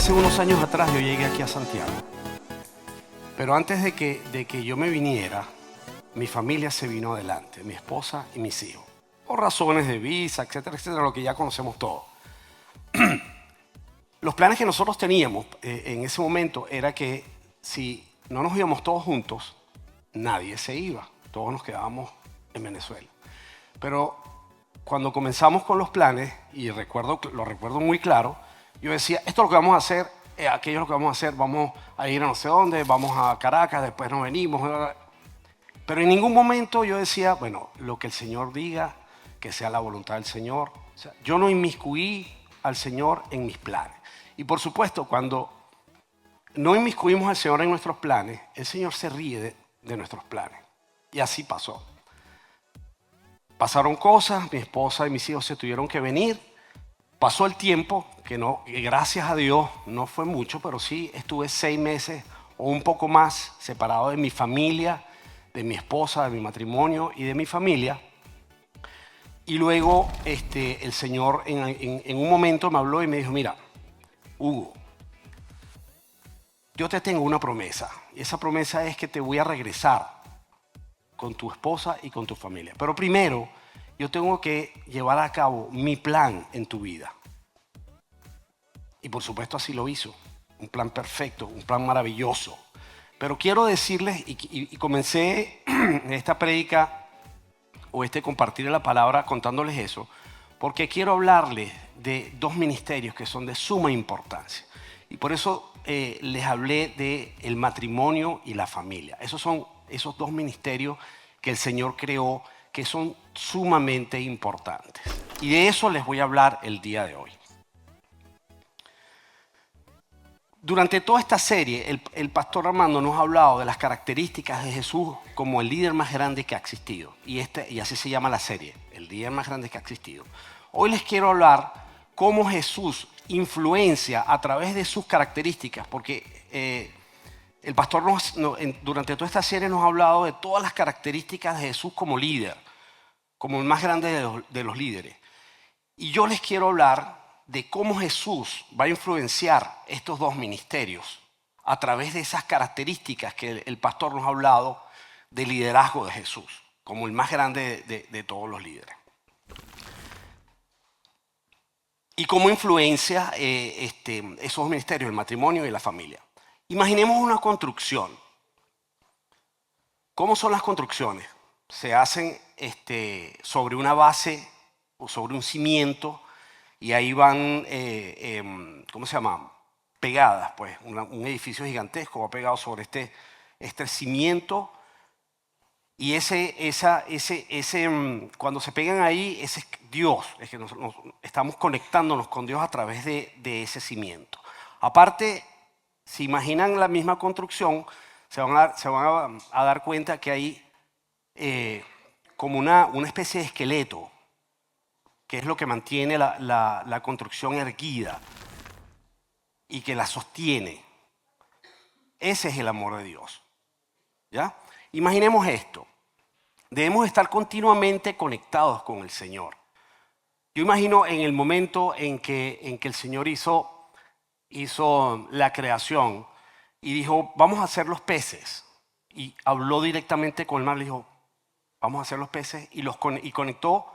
Hace unos años atrás yo llegué aquí a Santiago, pero antes de que yo me viniera, mi familia se vino adelante, mi esposa y mis hijos, por razones de visa, etcétera, etcétera, lo que ya conocemos todos. Los planes que nosotros teníamos en ese momento era que si no nos íbamos todos juntos, nadie se iba, todos nos quedábamos en Venezuela. Pero cuando comenzamos con los planes, y lo recuerdo muy claro, yo decía, esto es lo que vamos a hacer, aquello es lo que vamos a hacer, vamos a ir a no sé dónde, vamos a Caracas, después nos venimos. Pero en ningún momento yo decía, bueno, lo que el Señor diga, que sea la voluntad del Señor. O sea, yo no inmiscuí al Señor en mis planes. Y por supuesto, cuando no inmiscuimos al Señor en nuestros planes, el Señor se ríe de nuestros planes. Y así pasó. Pasaron cosas, mi esposa y mis hijos se tuvieron que venir. Pasó el tiempo, que gracias a Dios no fue mucho, pero sí estuve 6 meses o un poco más separado de mi familia, de mi esposa, de mi matrimonio y de mi familia. Y luego el Señor en un momento me habló y me dijo, mira, Hugo, yo te tengo una promesa. Y esa promesa es que te voy a regresar con tu esposa y con tu familia. Pero primero, yo tengo que llevar a cabo mi plan en tu vida. Y por supuesto así lo hizo. Un plan perfecto, un plan maravilloso. Pero quiero decirles, y comencé esta prédica o compartir la palabra contándoles eso, porque quiero hablarles de 2 ministerios que son de suma importancia. Y por eso les hablé del matrimonio y la familia. Esos son esos 2 ministerios que el Señor creó, que son sumamente importantes. Y de eso les voy a hablar el día de hoy. Durante toda esta serie, el pastor Armando nos ha hablado de las características de Jesús como el líder más grande que ha existido. Y así se llama la serie, el líder más grande que ha existido. Hoy les quiero hablar cómo Jesús influencia a través de sus características, porque el pastor durante toda esta serie nos ha hablado de todas las características de Jesús como líder, como el más grande de los líderes. Y yo les quiero hablar de cómo Jesús va a influenciar estos 2 ministerios a través de esas características que el pastor nos ha hablado de liderazgo de Jesús, como el más grande de todos los líderes. Y cómo influencia esos ministerios, el matrimonio y la familia. Imaginemos una construcción. ¿Cómo son las construcciones? Se hacen sobre una base o sobre un cimiento y ahí van, ¿cómo se llama? Pegadas, pues. Un edificio gigantesco va pegado sobre este cimiento y cuando se pegan ahí, ese es Dios. Es que nos estamos conectándonos con Dios a través de ese cimiento. Aparte, si imaginan la misma construcción, se van a dar cuenta que hay como una especie de esqueleto, que es lo que mantiene la construcción erguida y que la sostiene. Ese es el amor de Dios. ¿Ya? Imaginemos esto. Debemos estar continuamente conectados con el Señor. Yo imagino en el momento en que el Señor hizo la creación y dijo, vamos a hacer los peces. Y habló directamente con el mar, le dijo, vamos a hacer los peces y conectó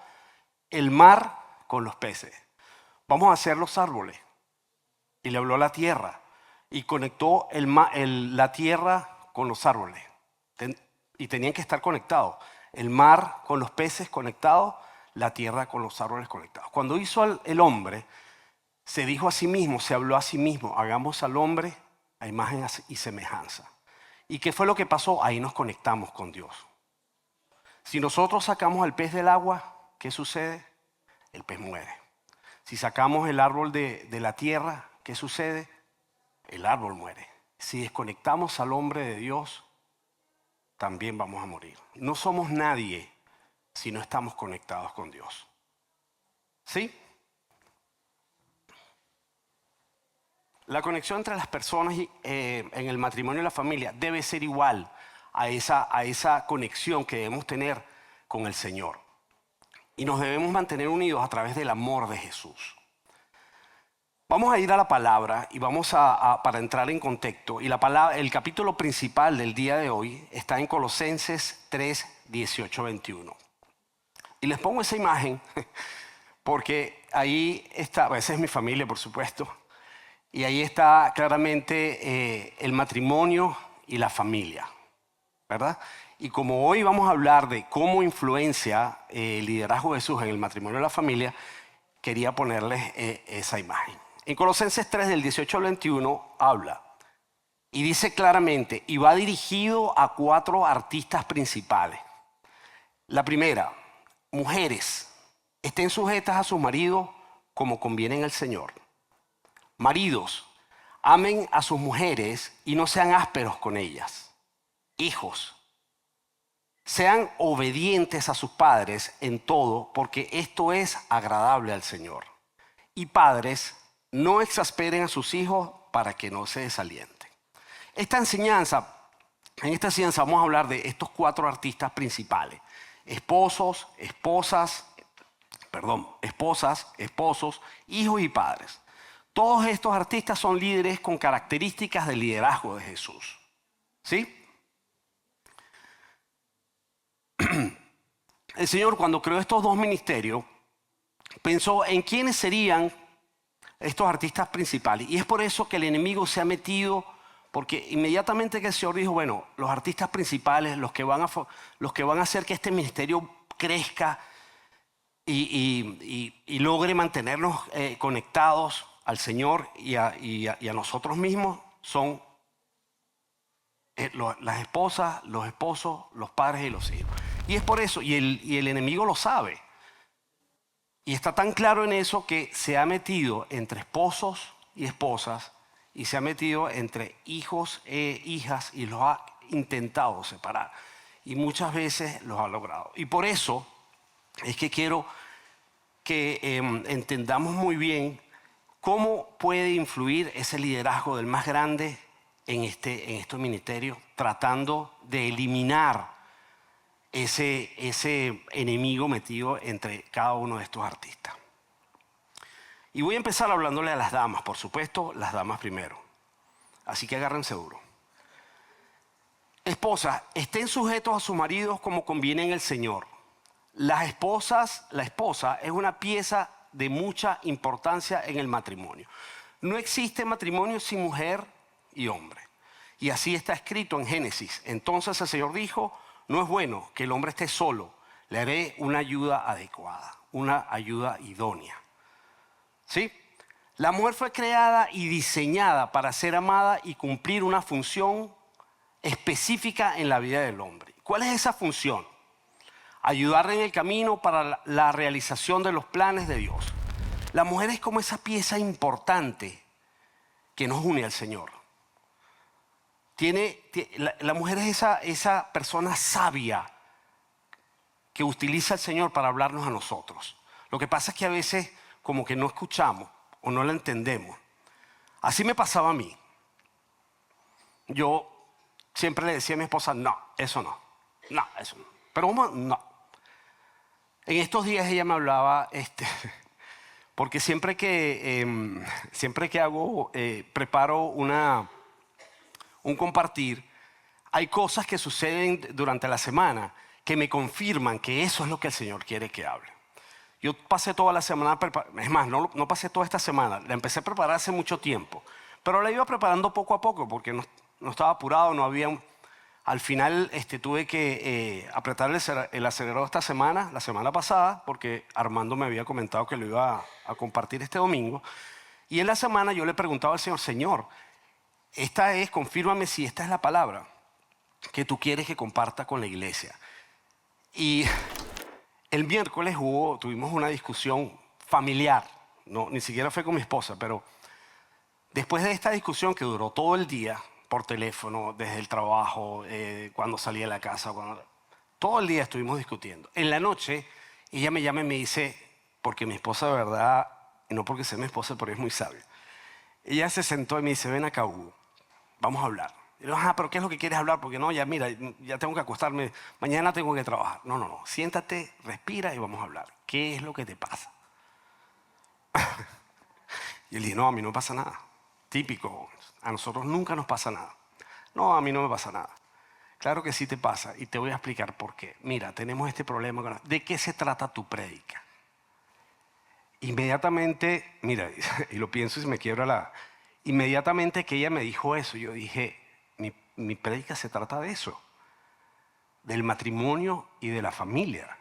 el mar con los peces. Vamos a hacer los árboles. Y le habló a la tierra. Y conectó la tierra con los árboles. Y tenían que estar conectados. El mar con los peces conectados, la tierra con los árboles conectados. Cuando hizo el hombre, se dijo a sí mismo, se habló a sí mismo, hagamos al hombre a imagen y semejanza. ¿Y qué fue lo que pasó? Ahí nos conectamos con Dios. Si nosotros sacamos al pez del agua, ¿qué sucede? El pez muere. Si sacamos el árbol de la tierra, ¿qué sucede? El árbol muere. Si desconectamos al hombre de Dios, también vamos a morir. No somos nadie si no estamos conectados con Dios. ¿Sí? La conexión entre las personas en el matrimonio y la familia debe ser igual a esa conexión que debemos tener con el Señor. Y nos debemos mantener unidos a través del amor de Jesús. Vamos a ir a la palabra y vamos para entrar en contexto. Y el capítulo principal del día de hoy está en Colosenses 3, 18, 21. Y les pongo esa imagen porque ahí está, esa es mi familia, por supuesto, y ahí está claramente el matrimonio y la familia, ¿verdad? Y como hoy vamos a hablar de cómo influencia el liderazgo de Jesús en el matrimonio y la familia, quería ponerles esa imagen. En Colosenses 3, del 18 al 21, habla y dice claramente, y va dirigido a 4 artistas principales. La primera, mujeres, estén sujetas a sus maridos como conviene en el Señor. Maridos, amen a sus mujeres y no sean ásperos con ellas. Hijos, sean obedientes a sus padres en todo, porque esto es agradable al Señor. Y padres, no exasperen a sus hijos para que no se desalienten. En esta enseñanza vamos a hablar de estos 4 artistas principales. Esposos, esposas, esposos, hijos y padres. Todos estos artistas son líderes con características de liderazgo de Jesús. ¿Sí? El Señor, cuando creó estos 2 ministerios, pensó en quiénes serían estos artistas principales. Y es por eso que el enemigo se ha metido, porque inmediatamente que el Señor dijo, bueno, los artistas principales, los que van a hacer que este ministerio crezca y logre mantenernos conectados al Señor y a nosotros mismos, son las esposas, los esposos, los padres y los hijos. Y es por eso, y el enemigo lo sabe. Y está tan claro en eso que se ha metido entre esposos y esposas y se ha metido entre hijos e hijas y los ha intentado separar. Y muchas veces los ha logrado. Y por eso es que quiero que entendamos muy bien cómo puede influir ese liderazgo del más grande en estos ministerios, tratando de eliminar ese enemigo metido entre cada uno de estos artistas. Y voy a empezar hablándole a las damas, por supuesto, las damas primero. Así que agárrense duro. Esposas, estén sujetos a sus maridos como conviene en el Señor. La esposa es una pieza de mucha importancia en el matrimonio. No existe matrimonio sin mujer y hombre. Y así está escrito en Génesis. Entonces el Señor dijo, no es bueno que el hombre esté solo, le haré una ayuda adecuada, una ayuda idónea. ¿Sí? La mujer fue creada y diseñada para ser amada y cumplir una función específica en la vida del hombre. ¿Cuál es esa función? Ayudarle en el camino para la realización de los planes de Dios. La mujer es como esa pieza importante que nos une al Señor. La mujer es esa persona sabia que utiliza el Señor para hablarnos a nosotros. Lo que pasa es que a veces como que no escuchamos o no la entendemos. Así me pasaba a mí. Yo siempre le decía a mi esposa, no, eso no. No, eso no. Pero no. En estos días ella me hablaba, porque siempre que preparo un compartir, hay cosas que suceden durante la semana que me confirman que eso es lo que el Señor quiere que hable. Yo pasé toda la semana, es más, no pasé toda esta semana, la empecé a preparar hace mucho tiempo, pero la iba preparando poco a poco porque no estaba apurado, no había... Al final tuve que apretar el acelerador la semana pasada, porque Armando me había comentado que lo iba a compartir este domingo. Y en la semana yo le preguntaba al Señor, Señor, confírmame si esta es la palabra que tú quieres que comparta con la iglesia. Y el miércoles tuvimos una discusión familiar, ni siquiera fue con mi esposa, pero después de esta discusión que duró todo el día, por teléfono, desde el trabajo, cuando salí de la casa, todo el día estuvimos discutiendo. En la noche, ella me llama y me dice, porque mi esposa de verdad, y no porque sea mi esposa, pero es muy sabia, ella se sentó y me dice, ven acá, Hugo, vamos a hablar. Y yo, pero ¿qué es lo que quieres hablar? Porque no, ya mira, ya tengo que acostarme, mañana tengo que trabajar. No, siéntate, respira y vamos a hablar. ¿Qué es lo que te pasa? Y él dice, no, a mí no me pasa nada. Típico, a nosotros nunca nos pasa nada. No, a mí no me pasa nada. Claro que sí te pasa y te voy a explicar por qué. Mira, tenemos este problema. ¿De qué se trata tu prédica? Inmediatamente, mira, y lo pienso y se me quiebra la... Inmediatamente que ella me dijo eso, yo dije, mi prédica se trata de eso, del matrimonio y de la familia.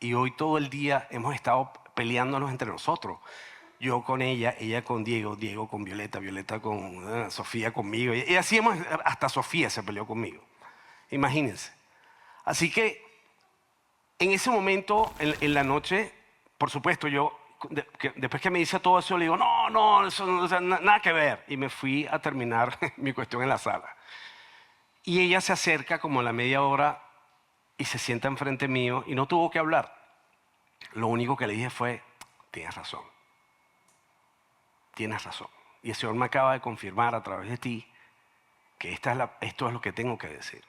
Y hoy todo el día hemos estado peleándonos entre nosotros. Yo con ella con Diego, Diego con Violeta, Violeta con Sofía conmigo. Y así hasta Sofía se peleó conmigo. Imagínense. Así que en ese momento, en la noche, por supuesto, yo, después que me dice todo eso, le digo, no, eso no, o sea, nada que ver. Y me fui a terminar mi cuestión en la sala. Y ella se acerca como a la media hora y se sienta enfrente mío y no tuvo que hablar. Lo único que le dije fue, tienes razón. Tienes razón. Y el Señor me acaba de confirmar a través de ti que esto es lo que tengo que decir.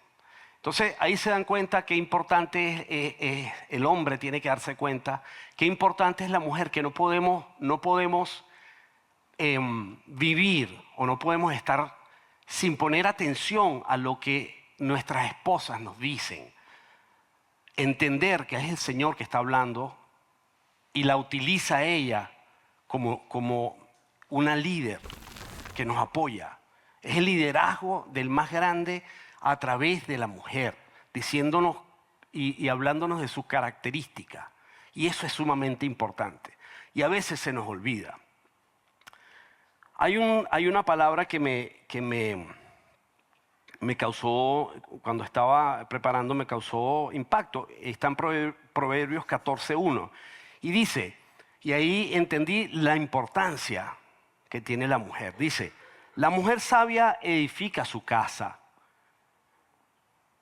Entonces ahí se dan cuenta qué importante es el hombre tiene que darse cuenta, qué importante es la mujer, que no podemos vivir o no podemos estar sin poner atención a lo que nuestras esposas nos dicen. Entender que es el Señor que está hablando y la utiliza a ella como una líder que nos apoya. Es el liderazgo del más grande a través de la mujer, diciéndonos y hablándonos de sus características. Y eso es sumamente importante. Y a veces se nos olvida. Hay una palabra que me causó, cuando estaba preparando, me causó impacto. Está en Proverbios 14:1. Y dice, y ahí entendí la importancia que tiene la mujer. Dice, la mujer sabia edifica su casa,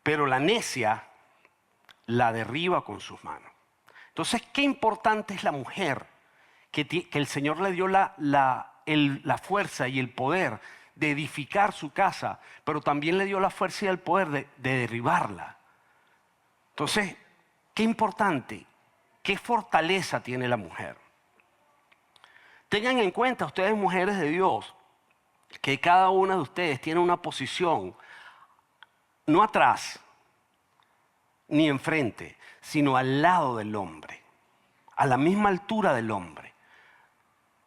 pero la necia la derriba con sus manos. Entonces, qué importante es la mujer, que el Señor le dio la fuerza y el poder de edificar su casa, pero también le dio la fuerza y el poder de derribarla. Entonces, qué importante, qué fortaleza tiene la mujer. Tengan en cuenta, ustedes mujeres de Dios, que cada una de ustedes tiene una posición, no atrás, ni enfrente, sino al lado del hombre, a la misma altura del hombre,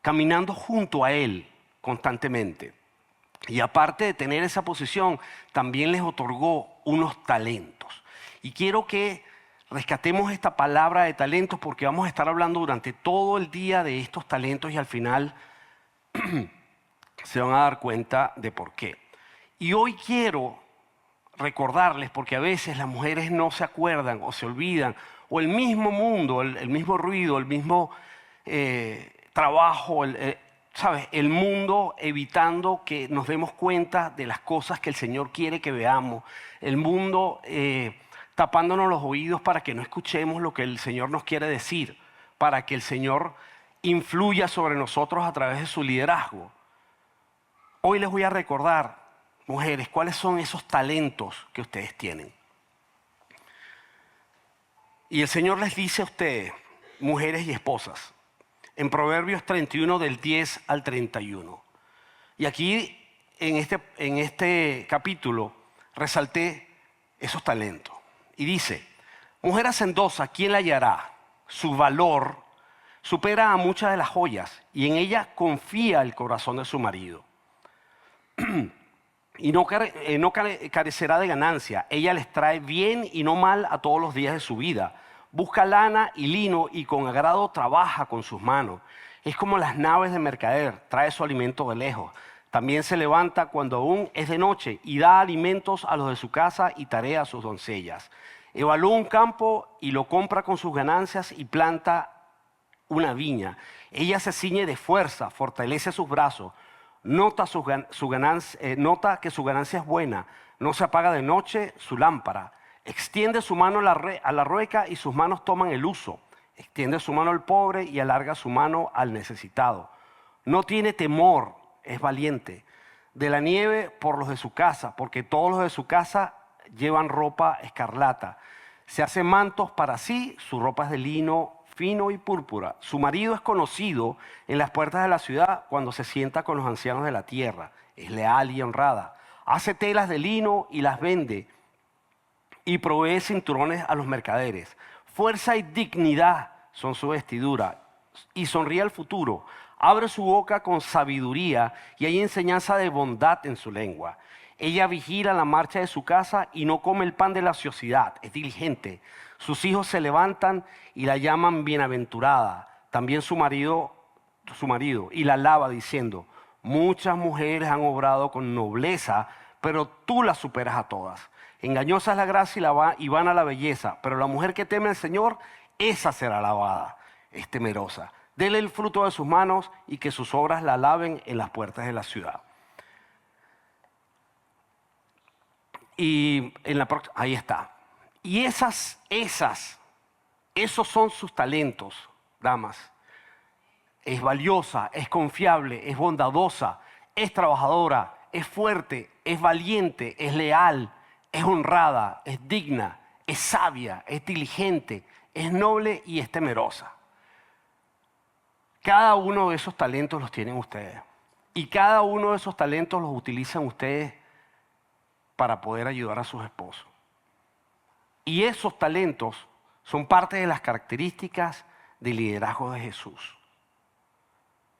caminando junto a él constantemente. Y aparte de tener esa posición, también les otorgó unos talentos. Y quiero que rescatemos esta palabra de talentos porque vamos a estar hablando durante todo el día de estos talentos y al final se van a dar cuenta de por qué. Y hoy quiero recordarles, porque a veces las mujeres no se acuerdan o se olvidan, o el mismo mundo, el mismo ruido, el mismo trabajo, ¿sabes? El mundo evitando que nos demos cuenta de las cosas que el Señor quiere que veamos. El mundo tapándonos los oídos para que no escuchemos lo que el Señor nos quiere decir, para que el Señor influya sobre nosotros a través de su liderazgo. Hoy les voy a recordar, mujeres, cuáles son esos talentos que ustedes tienen. Y el Señor les dice a ustedes, mujeres y esposas, en Proverbios 31 del 10 al 31. Y aquí en este capítulo resalté esos talentos. Y dice, mujer hacendosa, ¿quién la hallará? Su valor supera a muchas de las joyas y en ella confía el corazón de su marido. Y no carecerá de ganancia. Ella les trae bien y no mal a todos los días de su vida. Busca lana y lino y con agrado trabaja con sus manos. Es como las naves de mercader, trae su alimento de lejos. También se levanta cuando aún es de noche y da alimentos a los de su casa y tarea a sus doncellas. Evalúa un campo y lo compra con sus ganancias y planta una viña. Ella se ciñe de fuerza, fortalece sus brazos. Nota que su ganancia es buena. No se apaga de noche su lámpara. Extiende su mano a la rueca y sus manos toman el uso. Extiende su mano al pobre y alarga su mano al necesitado. No tiene temor, es valiente. De la nieve por los de su casa, porque todos los de su casa llevan ropa escarlata. Se hace mantos para sí, su ropa es de lino fino y púrpura. Su marido es conocido en las puertas de la ciudad cuando se sienta con los ancianos de la tierra. Es leal y honrada. Hace telas de lino y las vende y provee cinturones a los mercaderes. Fuerza y dignidad son su vestidura y sonríe al futuro. Abre su boca con sabiduría y hay enseñanza de bondad en su lengua. Ella vigila la marcha de su casa y no come el pan de la ociosidad. Es diligente. Sus hijos se levantan y la llaman bienaventurada. También su marido, y la alaba diciendo: muchas mujeres han obrado con nobleza, pero tú las superas a todas. Engañosa es la gracia y vana la belleza, pero la mujer que teme al Señor, esa será alabada. Es temerosa. Dele el fruto de sus manos y que sus obras la alaben en las puertas de la ciudad. Y en la próxima, ahí está. Y esos son sus talentos, damas. Es valiosa, es confiable, es bondadosa, es trabajadora, es fuerte, es valiente, es leal, es honrada, es digna, es sabia, es diligente, es noble y es temerosa. Cada uno de esos talentos los tienen ustedes. Y cada uno de esos talentos los utilizan ustedes para poder ayudar a sus esposos. Y esos talentos son parte de las características del liderazgo de Jesús,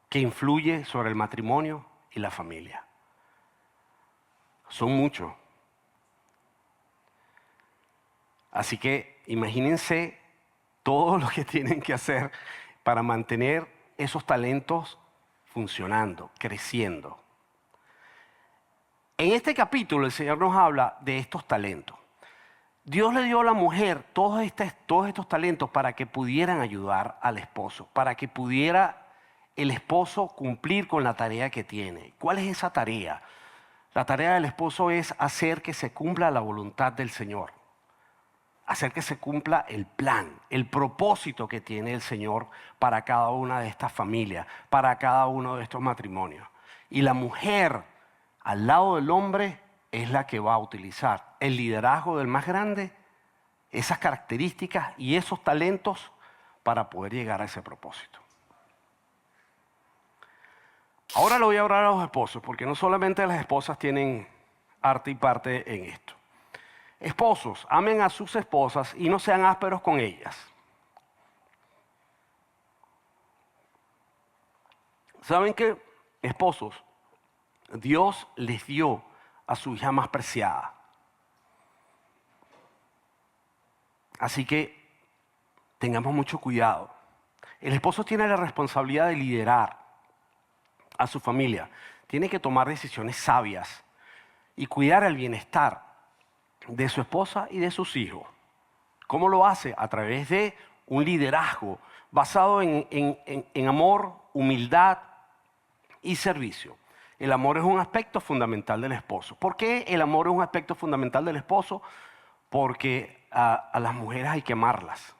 que influye sobre el matrimonio y la familia. Son muchos. Así que imagínense todo lo que tienen que hacer para mantener esos talentos funcionando, creciendo. En este capítulo el Señor nos habla de estos talentos. Dios le dio a la mujer todos estos talentos para que pudieran ayudar al esposo, para que pudiera el esposo cumplir con la tarea que tiene. ¿Cuál es esa tarea? La tarea del esposo es hacer que se cumpla la voluntad del Señor, hacer que se cumpla el plan, el propósito que tiene el Señor para cada una de estas familias, para cada uno de estos matrimonios. Y la mujer, al lado del hombre, es la que va a utilizar el liderazgo del más grande, esas características y esos talentos para poder llegar a ese propósito. Ahora le voy a hablar a los esposos, porque no solamente las esposas tienen arte y parte en esto. Esposos, amen a sus esposas y no sean ásperos con ellas. ¿Saben qué? Esposos, Dios les dio a su hija más preciada. Así que tengamos mucho cuidado. El esposo tiene la responsabilidad de liderar a su familia. Tiene que tomar decisiones sabias y cuidar el bienestar de su esposa y de sus hijos. ¿Cómo lo hace? A través de un liderazgo basado en amor, humildad y servicio. El amor es un aspecto fundamental del esposo. ¿Por qué el amor es un aspecto fundamental del esposo? Porque a las mujeres hay que amarlas.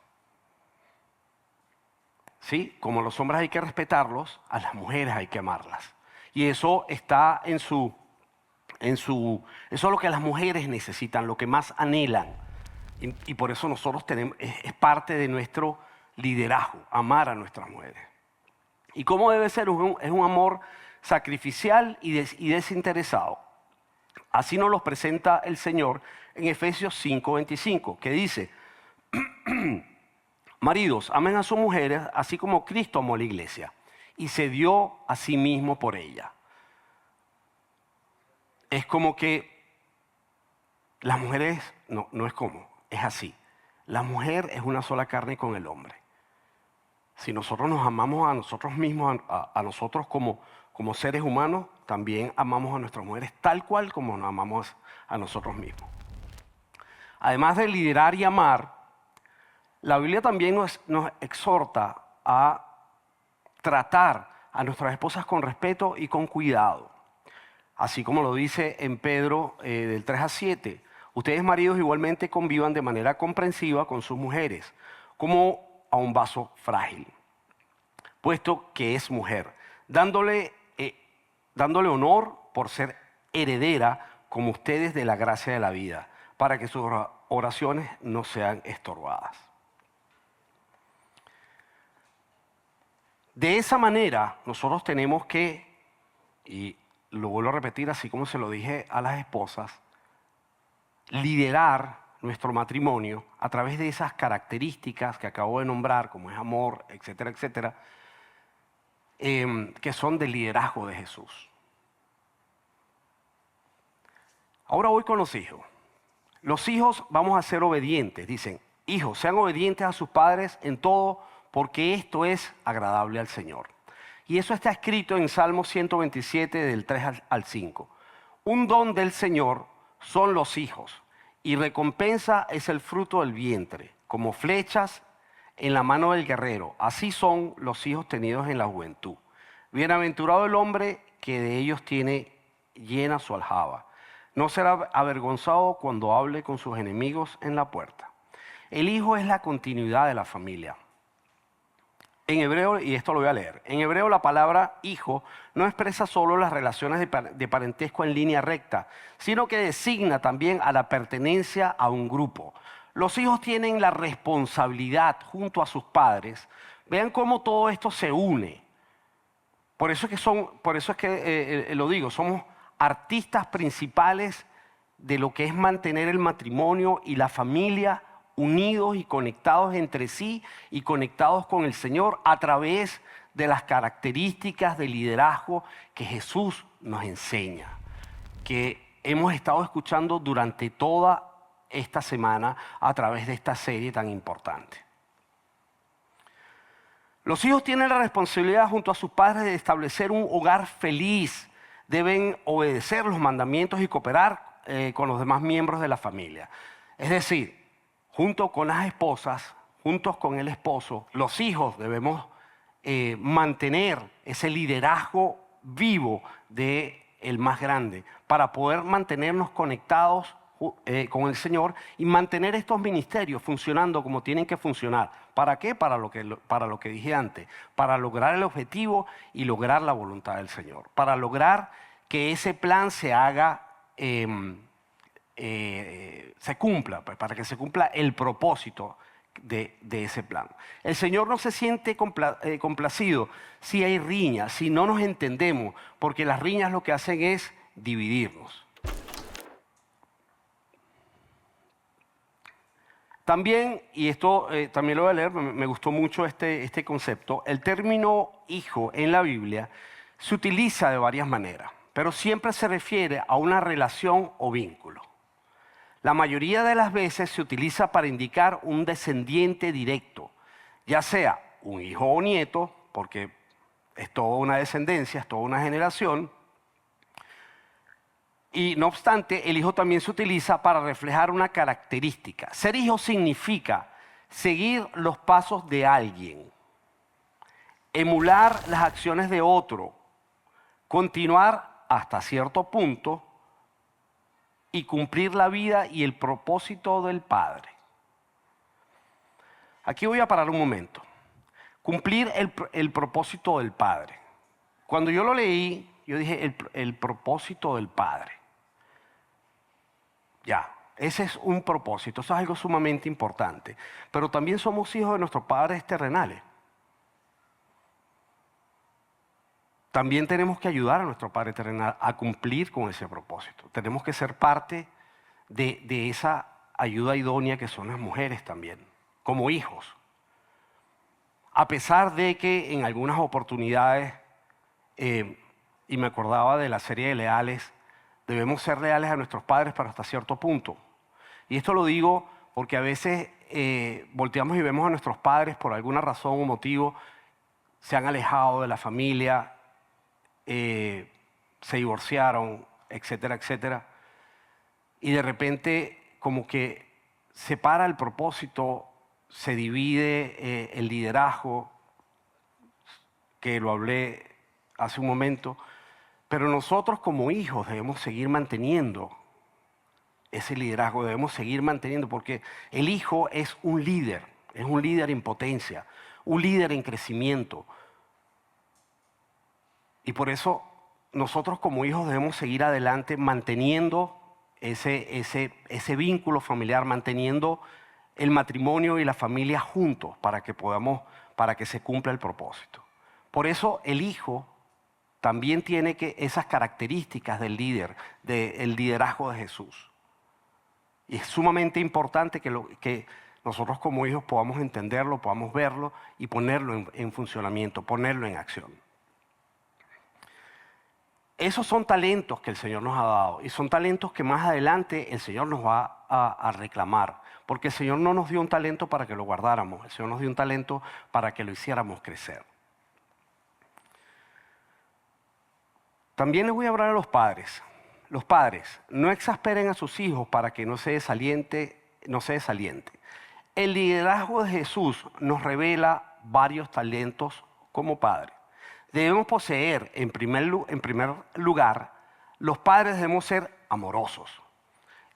¿Sí? Como a los hombres hay que respetarlos, a las mujeres hay que amarlas. Y eso está eso es lo que las mujeres necesitan, lo que más anhelan. Y por eso nosotros es parte de nuestro liderazgo, amar a nuestras mujeres. ¿Y cómo debe ser? Es un amor sacrificial y desinteresado. Así nos los presenta el Señor en Efesios 5:25, que dice: maridos, amen a sus mujeres, así como Cristo amó a la iglesia y se dio a sí mismo por ella. Es como que las mujeres, no es como, es así. La mujer es una sola carne con el hombre. Si nosotros nos amamos a nosotros mismos, a nosotros como seres humanos, también amamos a nuestras mujeres tal cual como nos amamos a nosotros mismos. Además de liderar y amar, la Biblia también nos exhorta a tratar a nuestras esposas con respeto y con cuidado. Así como lo dice en Pedro del 3-7. Ustedes, maridos, igualmente convivan de manera comprensiva con sus mujeres, como a un vaso frágil, puesto que es mujer, dándole honor por ser heredera como ustedes de la gracia de la vida, para que sus oraciones no sean estorbadas. De esa manera, nosotros tenemos que, y lo vuelvo a repetir así como se lo dije a las esposas, liderar nuestro matrimonio a través de esas características que acabo de nombrar, como es amor, etcétera, etcétera, que son del liderazgo de Jesús. Ahora voy con los hijos. Los hijos vamos a ser obedientes. Dicen, hijos, sean obedientes a sus padres en todo, porque esto es agradable al Señor. Y eso está escrito en Salmo 127, del 3 al 5. Un don del Señor son los hijos, y recompensa es el fruto del vientre, como flechas en la mano del guerrero. Así son los hijos tenidos en la juventud. Bienaventurado el hombre que de ellos tiene llena su aljaba. No será avergonzado cuando hable con sus enemigos en la puerta. El hijo es la continuidad de la familia. En hebreo, y esto lo voy a leer, en hebreo la palabra hijo no expresa solo las relaciones de parentesco en línea recta, sino que designa también a la pertenencia a un grupo. Los hijos tienen la responsabilidad junto a sus padres. Vean cómo todo esto se une. Por eso es que lo digo, somos artistas principales de lo que es mantener el matrimonio y la familia unidos y conectados entre sí y conectados con el Señor a través de las características de liderazgo que Jesús nos enseña, que hemos estado escuchando durante toda esta semana a través de esta serie tan importante. Los hijos tienen la responsabilidad junto a sus padres de establecer un hogar feliz. Deben obedecer los mandamientos y cooperar con los demás miembros de la familia. Es decir, junto con las esposas, juntos con el esposo, los hijos debemos mantener ese liderazgo vivo del más grande para poder mantenernos conectados con el Señor y mantener estos ministerios funcionando como tienen que funcionar. ¿Para qué? Para lo que dije antes, para lograr el objetivo y lograr la voluntad del Señor, para lograr que ese plan se haga, se cumpla, pues, para que se cumpla el propósito de ese plan. El Señor no se siente complacido si hay riñas, si no nos entendemos, porque las riñas lo que hacen es dividirnos. También, y esto también lo voy a leer, me gustó mucho este concepto, el término hijo en la Biblia se utiliza de varias maneras, pero siempre se refiere a una relación o vínculo. La mayoría de las veces se utiliza para indicar un descendiente directo, ya sea un hijo o nieto, porque es toda una descendencia, es toda una generación. Y no obstante, el hijo también se utiliza para reflejar una característica. Ser hijo significa seguir los pasos de alguien, emular las acciones de otro, continuar hasta cierto punto y cumplir la vida y el propósito del Padre. Aquí voy a parar un momento. Cumplir el propósito del Padre. Cuando yo lo leí, yo dije el propósito del Padre. Ya, ese es un propósito, eso es algo sumamente importante. Pero también somos hijos de nuestros padres terrenales. También tenemos que ayudar a nuestro Padre terrenal a cumplir con ese propósito. Tenemos que ser parte de esa ayuda idónea que son las mujeres también, como hijos. A pesar de que en algunas oportunidades, y me acordaba de la serie de Leales, debemos ser leales a nuestros padres pero hasta cierto punto. Y esto lo digo porque a veces volteamos y vemos a nuestros padres por alguna razón o motivo, se han alejado de la familia, se divorciaron, etcétera, etcétera. Y de repente como que se para el propósito, se divide el liderazgo, que lo hablé hace un momento. Pero nosotros como hijos debemos seguir manteniendo ese liderazgo, debemos seguir manteniendo, porque el hijo es un líder en potencia, un líder en crecimiento. Y por eso nosotros como hijos debemos seguir adelante manteniendo ese vínculo familiar, manteniendo el matrimonio y la familia juntos para que se cumpla el propósito. Por eso el hijo también tiene esas características del líder, del liderazgo de Jesús. Y es sumamente importante que nosotros como hijos podamos entenderlo, podamos verlo y ponerlo en funcionamiento, ponerlo en acción. Esos son talentos que el Señor nos ha dado y son talentos que más adelante el Señor nos va a reclamar. Porque el Señor no nos dio un talento para que lo guardáramos, el Señor nos dio un talento para que lo hiciéramos crecer. También les voy a hablar a los padres. Los padres, no exasperen a sus hijos para que no se desaliente. El liderazgo de Jesús nos revela varios talentos como padres. Debemos poseer, en primer lugar, los padres debemos ser amorosos.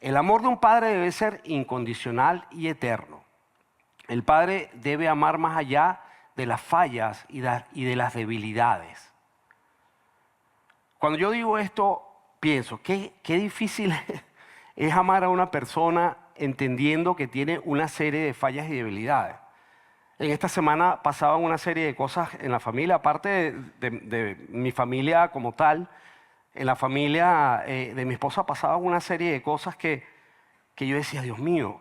El amor de un padre debe ser incondicional y eterno. El padre debe amar más allá de las fallas y de las debilidades. Cuando yo digo esto, pienso, qué difícil es amar a una persona entendiendo que tiene una serie de fallas y debilidades. En esta semana pasaban una serie de cosas en la familia, aparte de mi familia como tal, en la familia de mi esposa pasaban una serie de cosas que yo decía, Dios mío,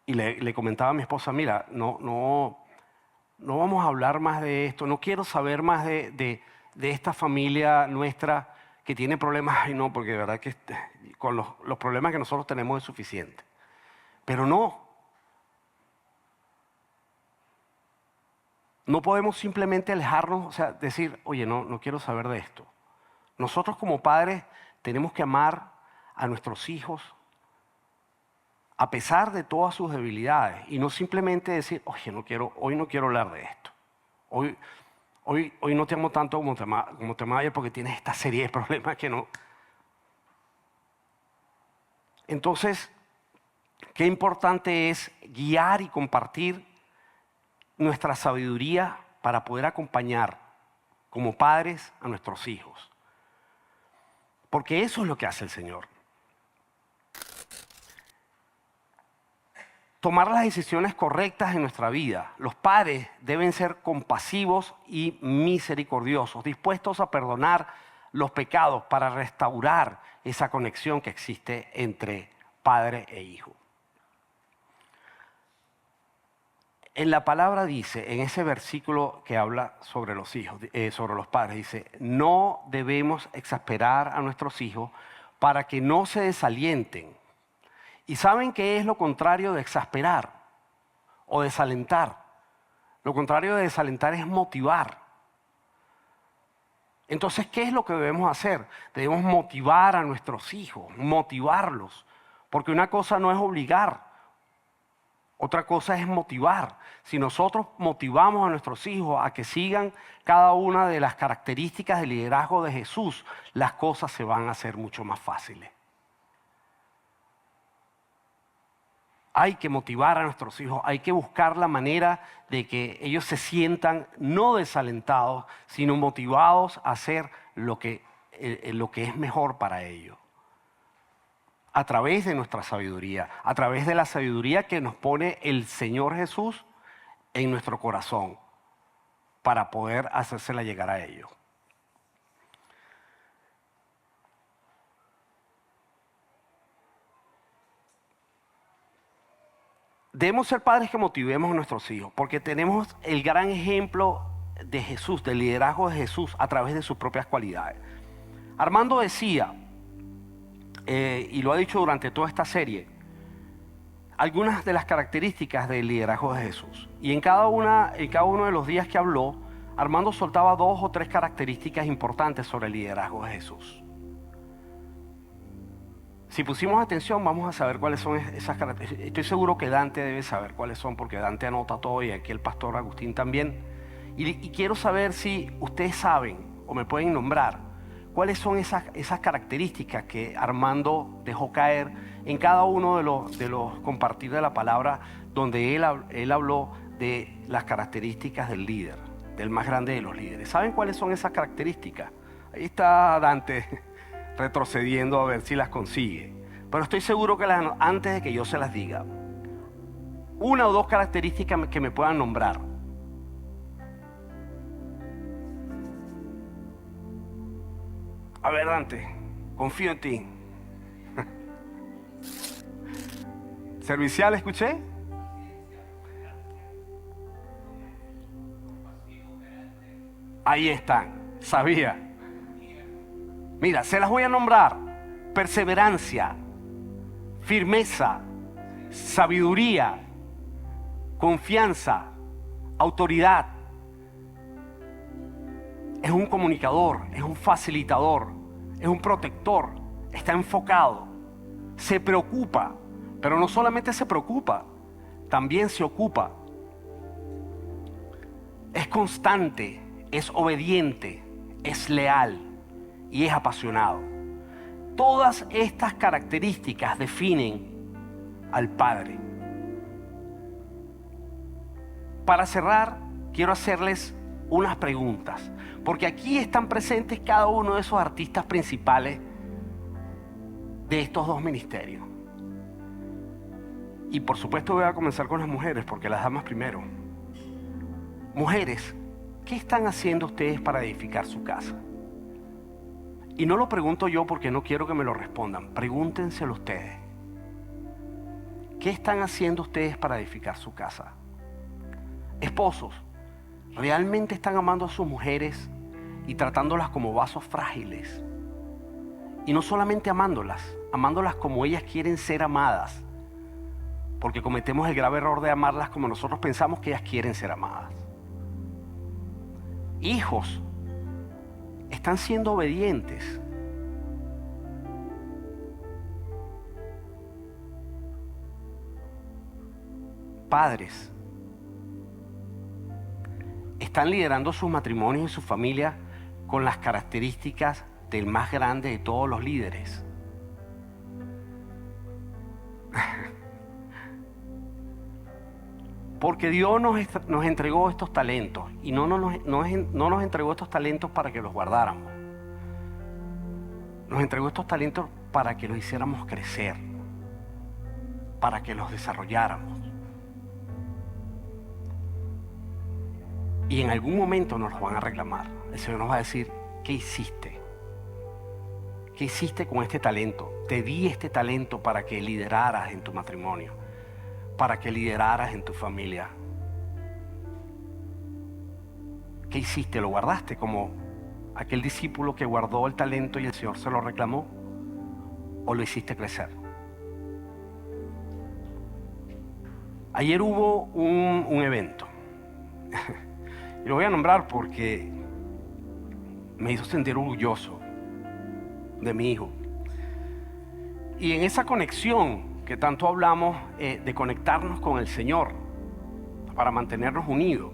y le comentaba a mi esposa, mira, no vamos a hablar más de esto, no quiero saber más de esta familia nuestra que tiene problemas. Ay, no, porque de verdad que con los problemas que nosotros tenemos es suficiente. Pero no podemos simplemente alejarnos, o sea, decir, oye, no quiero saber de esto. Nosotros como padres tenemos que amar a nuestros hijos a pesar de todas sus debilidades y no simplemente decir, oye, hoy no quiero hablar de esto. Hoy no te amo tanto como te amaba ayer porque tienes esta serie de problemas que no. Entonces, qué importante es guiar y compartir nuestra sabiduría para poder acompañar como padres a nuestros hijos. Porque eso es lo que hace el Señor. Tomar las decisiones correctas en nuestra vida. Los padres deben ser compasivos y misericordiosos, dispuestos a perdonar los pecados para restaurar esa conexión que existe entre padre e hijo. En la palabra dice, en ese versículo que habla sobre los hijos, sobre los padres, dice, no debemos exasperar a nuestros hijos para que no se desalienten. ¿Y saben qué es lo contrario de exasperar o desalentar? Lo contrario de desalentar es motivar. Entonces, ¿qué es lo que debemos hacer? Debemos motivar a nuestros hijos, motivarlos, porque una cosa no es obligar. Otra cosa es motivar. Si nosotros motivamos a nuestros hijos a que sigan cada una de las características del liderazgo de Jesús, las cosas se van a hacer mucho más fáciles. Hay que motivar a nuestros hijos, hay que buscar la manera de que ellos se sientan no desalentados, sino motivados a hacer lo que es mejor para ellos. A través de nuestra sabiduría, a través de la sabiduría que nos pone el Señor Jesús en nuestro corazón para poder hacérsela llegar a ellos. Debemos ser padres que motivemos a nuestros hijos, porque tenemos el gran ejemplo de Jesús, del liderazgo de Jesús a través de sus propias cualidades. Armando decía, y lo ha dicho durante toda esta serie, algunas de las características del liderazgo de Jesús. Y en cada uno de los días que habló, Armando soltaba 2 o 3 características importantes sobre el liderazgo de Jesús. Si pusimos atención, vamos a saber cuáles son esas características. Estoy seguro que Dante debe saber cuáles son, porque Dante anota todo y aquí el pastor Agustín también. Y quiero saber si ustedes saben o me pueden nombrar cuáles son esas características que Armando dejó caer en cada uno de los compartir de la palabra, donde él habló de las características del líder, del más grande de los líderes. ¿Saben cuáles son esas características? Ahí está Dante retrocediendo a ver si las consigue. Pero estoy seguro que antes de que yo se las diga, 1 o 2 características que me puedan nombrar. A ver, Dante, confío en ti. ¿Servicial escuché? Ahí están, sabía. Mira, se las voy a nombrar. Perseverancia, firmeza, sabiduría, confianza, autoridad. Es un comunicador, es un facilitador, es un protector, está enfocado, se preocupa, pero no solamente se preocupa, también se ocupa. Es constante, es obediente, es leal y es apasionado. Todas estas características definen al Padre. Para cerrar, quiero hacerles unas preguntas, porque aquí están presentes cada uno de esos artistas principales de estos dos ministerios. Y por supuesto voy a comenzar con las mujeres, porque las damas primero. Mujeres, ¿qué están haciendo ustedes para edificar su casa? Y no lo pregunto yo porque no quiero que me lo respondan. Pregúntenselo ustedes. ¿Qué están haciendo ustedes para edificar su casa? Esposos, ¿realmente están amando a sus mujeres y tratándolas como vasos frágiles? Y no solamente amándolas como ellas quieren ser amadas. Porque cometemos el grave error de amarlas como nosotros pensamos que ellas quieren ser amadas. Hijos, están siendo obedientes. Padres, están liderando sus matrimonios y su familia con las características del más grande de todos los líderes. Porque Dios nos entregó estos talentos y no nos entregó estos talentos para que los guardáramos. Nos entregó estos talentos para que los hiciéramos crecer, para que los desarrolláramos. Y en algún momento nos los van a reclamar. El Señor nos va a decir, ¿qué hiciste? ¿Qué hiciste con este talento? Te di este talento para que lideraras en tu matrimonio, para que lideraras en tu familia. ¿Qué hiciste? ¿Lo guardaste como aquel discípulo que guardó el talento y el Señor se lo reclamó? ¿O lo hiciste crecer? Ayer hubo un evento. Y lo voy a nombrar porque me hizo sentir orgulloso de mi hijo. Y en esa conexión que tanto hablamos de conectarnos con el Señor para mantenernos unidos,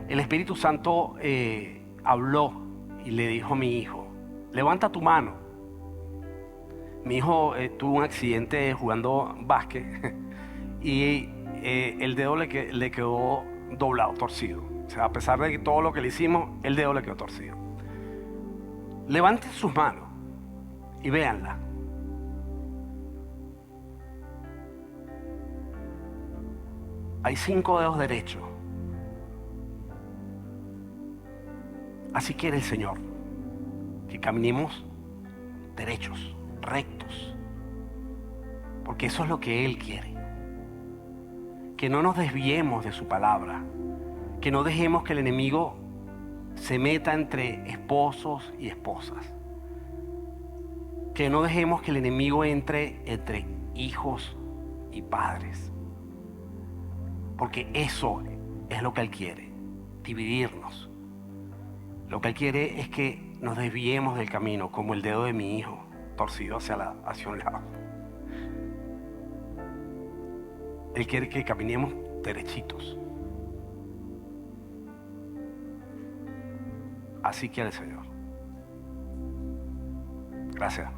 el Espíritu Santo habló y le dijo a mi hijo, levanta tu mano. Mi hijo tuvo un accidente jugando básquet y el dedo le quedó doblado, torcido. O sea, a pesar de todo lo que le hicimos, el dedo le quedó torcido. Levanten sus manos y véanla. Hay 5 dedos derechos. Así quiere el Señor, que caminemos derechos, rectos, porque eso es lo que Él quiere. Que no nos desviemos de su palabra, que no dejemos que el enemigo se meta entre esposos y esposas, que no dejemos que el enemigo entre hijos y padres, porque eso es lo que Él quiere, dividirnos. Lo que Él quiere es que nos desviemos del camino, como el dedo de mi hijo, torcido hacia un lado. Él quiere que caminemos derechitos. Así quiere el Señor. Gracias.